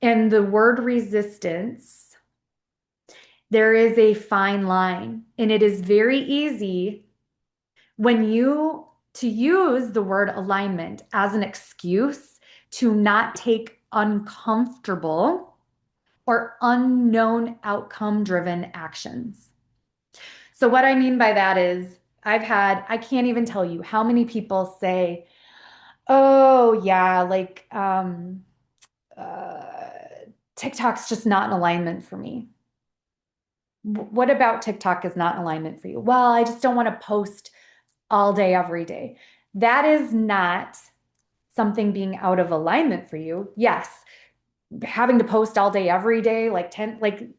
and the word resistance, there is a fine line, and it is very easy to use the word alignment as an excuse to not take uncomfortable or unknown outcome driven actions. So what I mean by that is I can't even tell you how many people say, oh yeah, like TikTok's just not in alignment for me. What about TikTok is not in alignment for you? Well, I just don't want to post all day, every day. That is not something being out of alignment for you. Yes, having to post all day, every day, like 10, like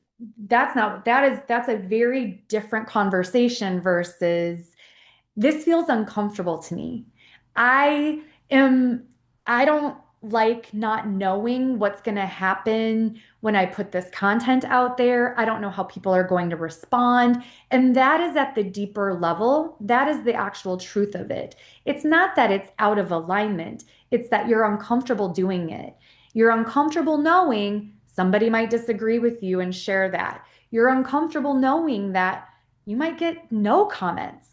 that's a very different conversation versus this feels uncomfortable to me. I am, I don't, like not knowing what's going to happen when I put this content out there. I don't know how people are going to respond. And that is at the deeper level. That is the actual truth of it. It's not that it's out of alignment, it's that you're uncomfortable doing it. You're uncomfortable knowing somebody might disagree with you and share that. You're uncomfortable knowing that you might get no comments.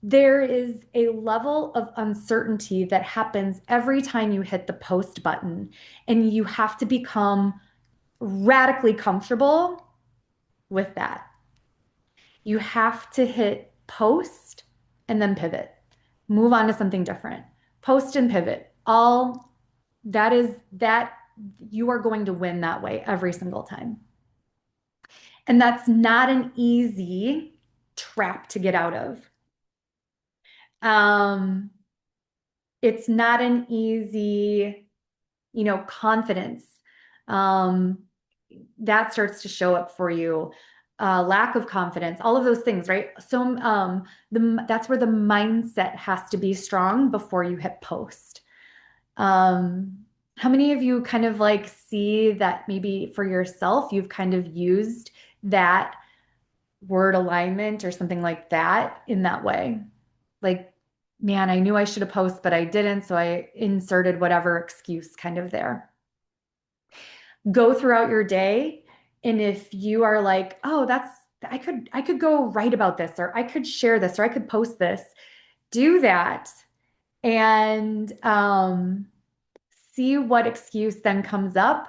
There is a level of uncertainty that happens every time you hit the post button, and you have to become radically comfortable with that. You have to hit post and then pivot, move on to something different. Post and pivot. All that is that you are going to win that way every single time. And that's not an easy trap to get out of. Um, it's not an easy, confidence. Um, that starts to show up for you. Lack of confidence, all of those things, right? So that's where the mindset has to be strong before you hit post. How many of you kind of like see that maybe for yourself, you've kind of used that word alignment or something like that in that way? Like, man, I knew I should have posted, but I didn't. So I inserted whatever excuse kind of there. Go throughout your day. And if you are like, oh, I could go write about this, or I could share this, or I could post this, do that. And see what excuse then comes up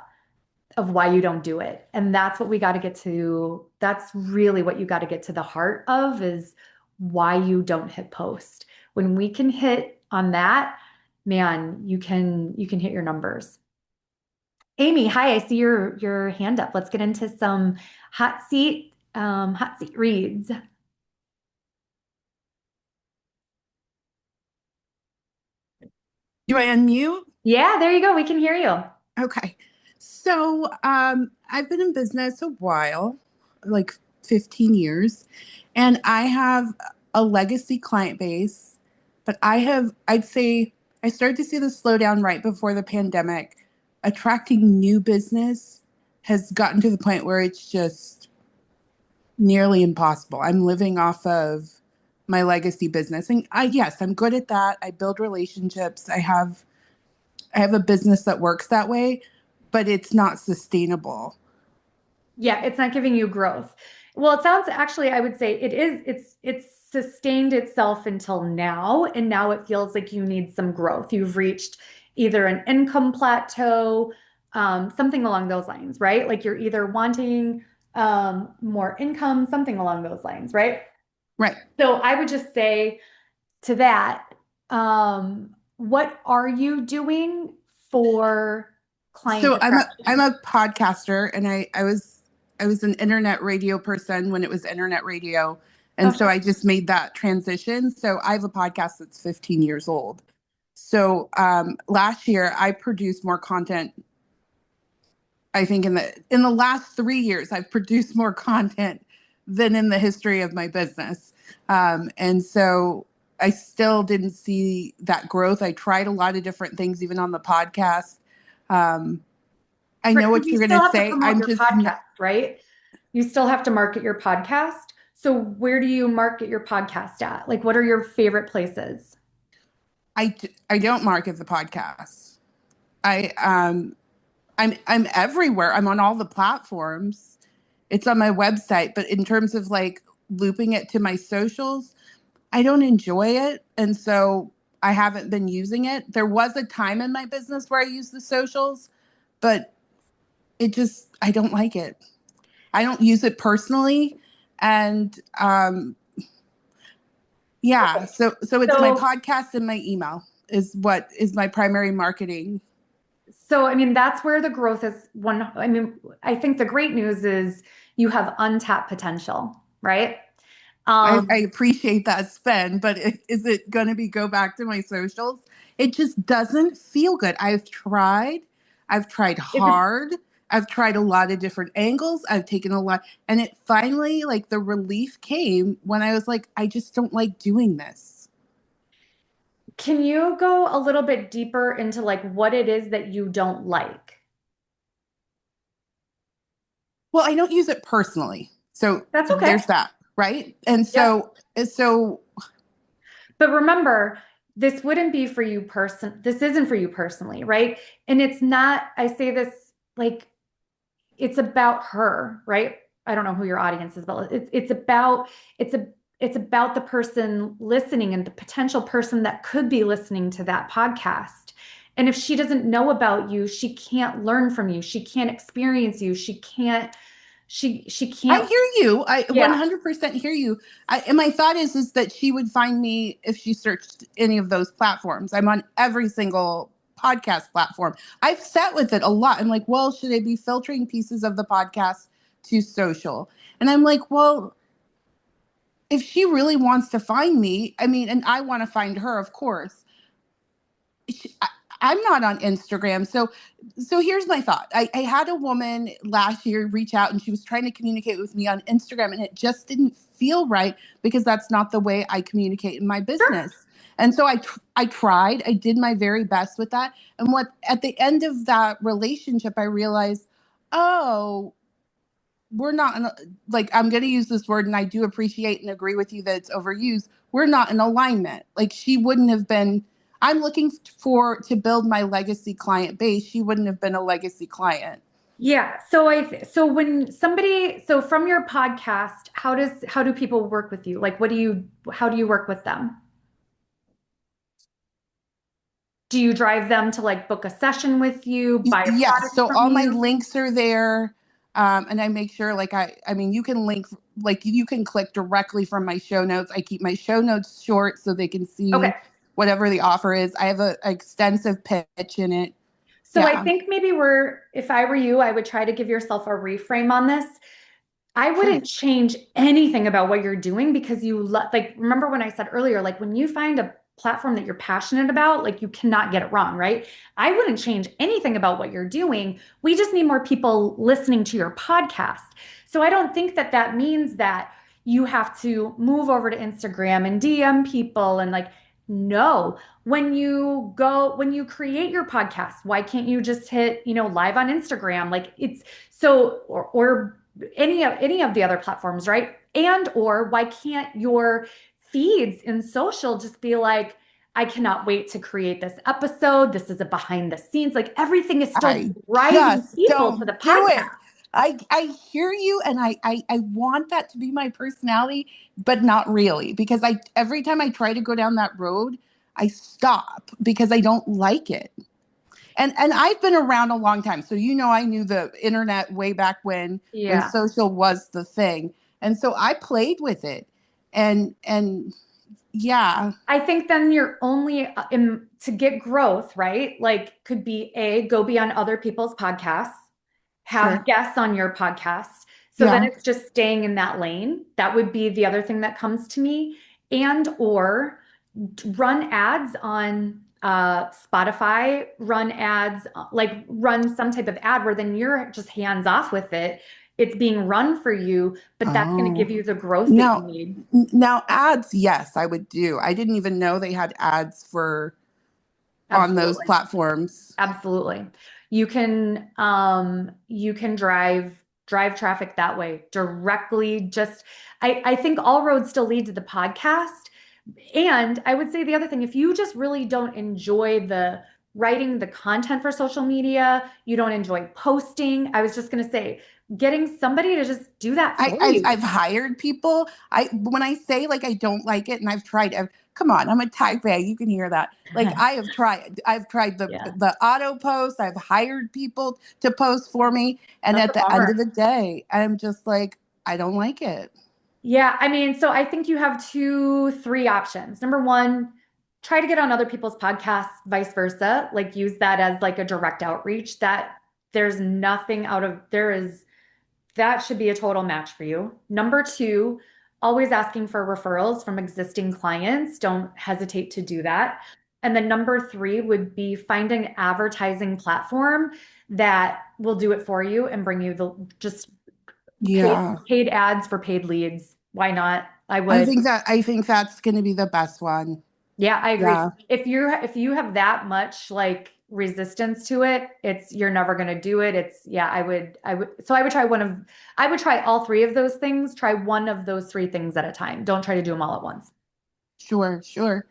of why you don't do it. And that's what we got to get to. That's really what you got to get to the heart of, is why you don't hit post. When we can hit on that, man, you can hit your numbers. Amy, hi, I see your hand up. Let's get into some hot seat reads. Do I unmute? Yeah, there you go. We can hear you. Okay. So I've been in business a while, like 15 years, and I have a legacy client base, but I'd say I started to see the slowdown right before the pandemic. Attracting new business has gotten to the point where it's just nearly impossible. I'm living off of my legacy business. And yes, I'm good at that. I build relationships. I have a business that works that way, but it's not sustainable. Yeah, it's not giving you growth. Well, it sounds actually, I would say it is, it's sustained itself until now, and now it feels like you need some growth. You've reached either an income plateau, something along those lines, right? Like you're either wanting more income, something along those lines, right? Right. So I would just say to that, what are you doing for client So I'm a attraction? I'm a podcaster, and I was an internet radio person when it was internet radio. And so Okay. I just made that transition. So I have a podcast that's 15 years old. So last year I produced more content. I think in the last 3 years, I've produced more content than in the history of my business. And so I still didn't see that growth. I tried a lot of different things, even on the podcast. Um, I Right, know 'cause what you you're still going to have to say. promote your podcast, right? You still have to market your podcast. So where do you market your podcast at? Like, what are your favorite places? I don't market the podcast. I'm everywhere. I'm on all the platforms. It's on my website, but in terms of like looping it to my socials, I don't enjoy it. And so I haven't been using it. There was a time in my business where I used the socials, but I don't like it. I don't use it personally. And yeah, Okay. so it's my So, podcast and my email is what is my primary marketing. so I mean, that's where the growth is one. I mean, I think the great news is you have untapped potential, right? I Um, appreciate that spend, but is it going to be go back to my socials? It just doesn't feel good. I've tried is it hard. I've tried a lot of different angles. I've taken a lot, and it finally, like, the relief came when I was like, I just don't like doing this. Can you go a little bit deeper into like what it is that you don't like? Well, I don't use it personally. So That's okay. there's that, right? And Yep. so But remember, this wouldn't be for you this isn't for you personally, right? And it's not, I say this like it's about her, right? I don't know who your audience is, but it's a it's about the person listening and the potential person that could be listening to that podcast. And if she doesn't know about you, she can't learn from you. She can't experience you. She I can't. hear you. I Yeah. 100% hear you. And my thought is that she would find me if she searched any of those platforms. I'm on every single podcast platform. I've sat with it a lot. I'm like, well, should I be filtering pieces of the podcast to social? And I'm like, well, if she really wants to find me, I mean, and I want to find her, of course. I, I'm not on Instagram. So here's my thought. I had a woman last year reach out and she was trying to communicate with me on Instagram and it just didn't feel right because that's not the way I communicate in my Sure. business. And so I tried, I did my very best with that. And what at the end of that relationship, I realized, oh, we're not in like, I'm going to use this word and I do appreciate and agree with you that it's overused. We're not in alignment. Like she wouldn't have been, I'm looking for to build my legacy client base. She wouldn't have been a legacy client. Yeah. So when somebody, so from your podcast, how do people work with you? Like how do you work with them? Do you drive them to like book a session with you, buy a Yes. product So from all my you? links are there. And I make sure like I mean, you can link, like you can click directly from my show notes. I keep my show notes short so they can Okay. see whatever the offer is. I have a extensive pitch in it. So I Yeah, think maybe if I were you, I would try to give yourself a reframe on this. I sure. wouldn't change anything about what you're doing because like, remember when I said earlier, like when you find a platform that you're passionate about, like you cannot get it wrong, right? I wouldn't change anything about what you're doing. We just need more people listening to your podcast. So I don't think that that means that you have to move over to Instagram and DM people and like, no, when you create your podcast, why can't you just hit, live on Instagram? Like it's so, or any of the other platforms, right? And or why can't your feeds in social just be like, I cannot wait to create this episode. This is a behind the scenes. Like everything is still I driving just people to the don't do it. podcast. I hear you and I want that to be my personality, but not really because I every time I try to go down that road, I stop because I don't like it. And I've been around a long time. So I knew the internet way back when Yeah. social was the thing. And so I played with it. And yeah, I think then you're only to get growth, right? Like could be go be on other people's podcasts, have sure. guests on your podcast. So then Yeah. it's just staying in that lane. That would be the other thing that comes to me. And or run ads on Spotify, run ads, like run some type of ad where then you're just hands off with it. It's being run for you, but that's going to give Oh. you the growth that you Now, need. now ads, yes, I would do. I didn't even know they had ads for on those Absolutely. platforms. Absolutely. You can drive traffic that way directly. Just I think all roads still lead to the podcast. And I would say the other thing, if you just really don't enjoy the writing the content for social media, you don't enjoy posting, I was just going to say, getting somebody to just do that I, for I've, you. I've hired people. When I say like I don't like it, and I've tried. Come on, I'm a type A. You can hear that. Like I have tried. I've tried Yeah, the auto post. I've hired people to post for me, and that's at a the end of bummer. the day, I'm just like I don't like it. Yeah, I mean, so I think you have three options. Number one, try to get on other people's podcasts, vice versa. Like use that as like a direct outreach that there's nothing out of there is that should be a total match for you. Number two, always asking for referrals from existing clients. Don't hesitate to do that. And then number three would be find an advertising platform that will do it for you and bring you the just Yeah, paid ads for paid leads. Why not? I I would. think that I think that's going to be the best one. Yeah, I agree. Yeah, If you have that much like resistance to it, you're never going to do it. I would try I would try all three of those things. Try one of those three things at a time. Don't try to do them all at once. sure, sure.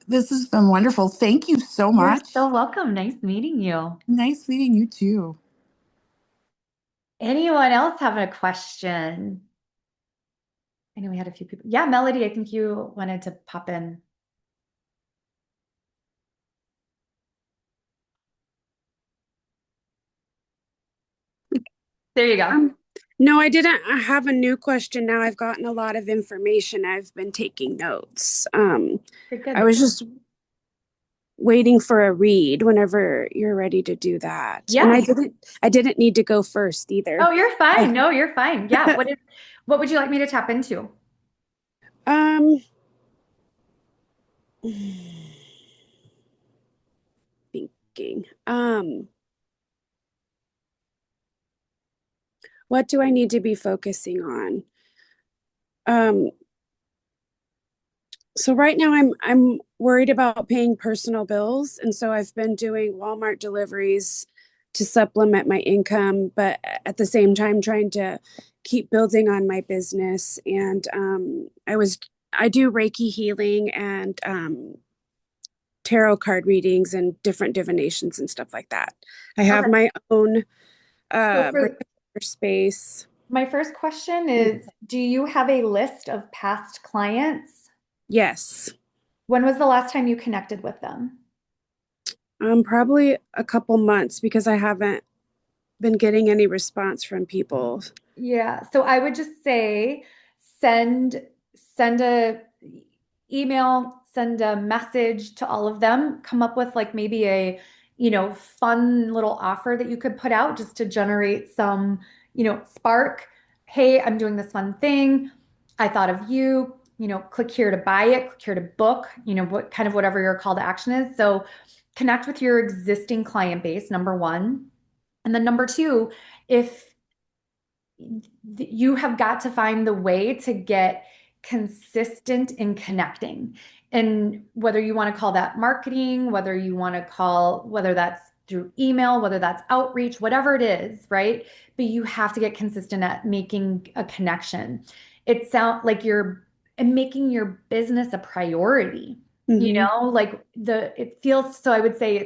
This has been wonderful. Thank you so You're much. so welcome. Nice meeting you. Nice meeting you too. Anyone else have a question? I know we had a few people. Yeah, Melody, I think you wanted to pop in. There you go. Um, no, I didn't have a new question. Now I've gotten a lot of information. I've been taking notes. Very I good. was just waiting for a read whenever you're ready to do that. And Yeah. I didn't need to go first either. Oh, you're fine. No, you're fine. Yeah. I- What would you like me to tap into? um thinking. What do I need to be focusing on? Um so right now I'm worried about paying personal bills, and so I've been doing Walmart deliveries to supplement my income, but at the same time trying to keep building on my business. And I do Reiki healing and tarot card readings and different divinations and stuff like that. I have Okay. my own So brick and mortar space. my first question is, do you have a list of past clients? Yes. When was the last time you connected with them? Probably a couple months because I haven't been getting any response from people. Yeah, so I would just say send a email, send a message to all of them, come up with like maybe a, fun little offer that you could put out just to generate some, spark. Hey, I'm doing this fun thing. I thought of you, click here to buy it, click here to book, what kind of whatever your call to action is. So connect with your existing client base, number one. And then number two, if you have got to find the way to get consistent in connecting. And whether you want to call that marketing, whether that's through email, whether that's outreach, whatever it is, right? But you have to get consistent at making a connection. It sounds like you're and making your business a priority, Mm-hmm. like it feels so I would say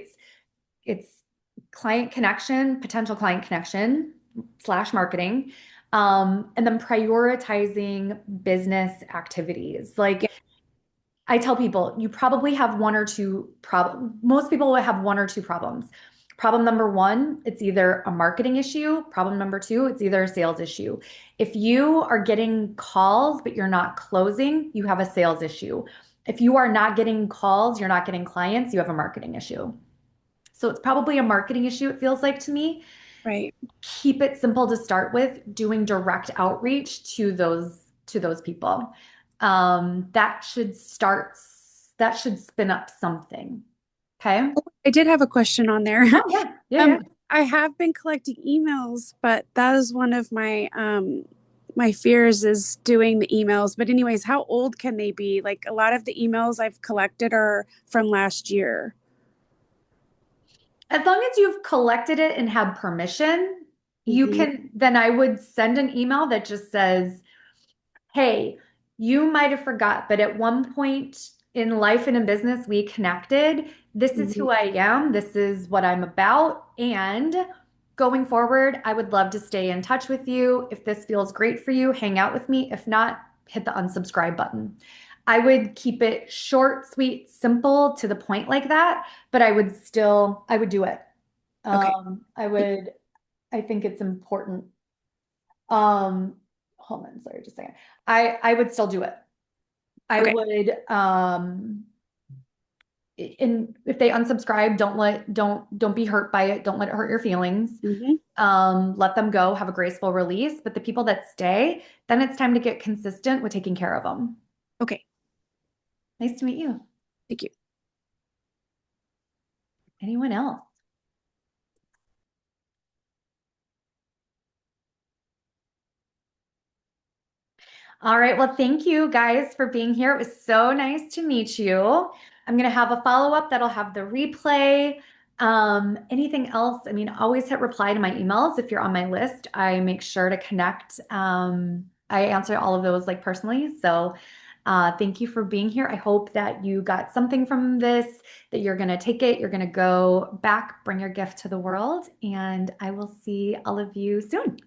it's client connection, potential client connection slash marketing, and then prioritizing business activities. Yeah. Like I tell people, you probably have one or two problems. Most people will have one or two problems. Problem number one, it's either a marketing issue. Problem number two, it's either a sales issue. If you are getting calls, but you're not closing, you have a sales issue. If you are not getting calls, you're not getting clients, you have a marketing issue. So it's probably a marketing issue, it feels like to me. Right. Keep it simple to start with, doing direct outreach to those people. That should spin up something. Okay. I did have a question on there. Oh yeah, yeah, yeah. I have been collecting emails, but that is one of my fears is doing the emails. But anyways, how old can they be? Like a lot of the emails I've collected are from last year. As long as you've collected it and had permission, Mm-hmm. then I would send an email that just says, hey, you might have forgot, but at one point in life and in business, we connected. This is Mm-hmm. who I am. This is what I'm about. And going forward, I would love to stay in touch with you. If this feels great for you, hang out with me. If not, hit the unsubscribe button. I would keep it short, sweet, simple, to the point like that, but I would do it. Okay. I think it's important. Um, Hold on, sorry, just a second. I would still do it. I Okay. would and if they unsubscribe, don't be hurt by it. Don't let it hurt your feelings. Mm-hmm. Let them go, have a graceful release. But the people that stay, then it's time to get consistent with taking care of them. Okay. Nice to meet you. Thank you. Anyone else? All right. Well, thank you guys for being here. It was so nice to meet you. I'm going to have a follow-up that'll have the replay. Anything else? I mean, always hit reply to my emails if you're on my list. I make sure to connect. I answer all of those like personally. So thank you for being here. I hope that you got something from this, that you're going to take it, you're going to go back, bring your gift to the world, and I will see all of you soon.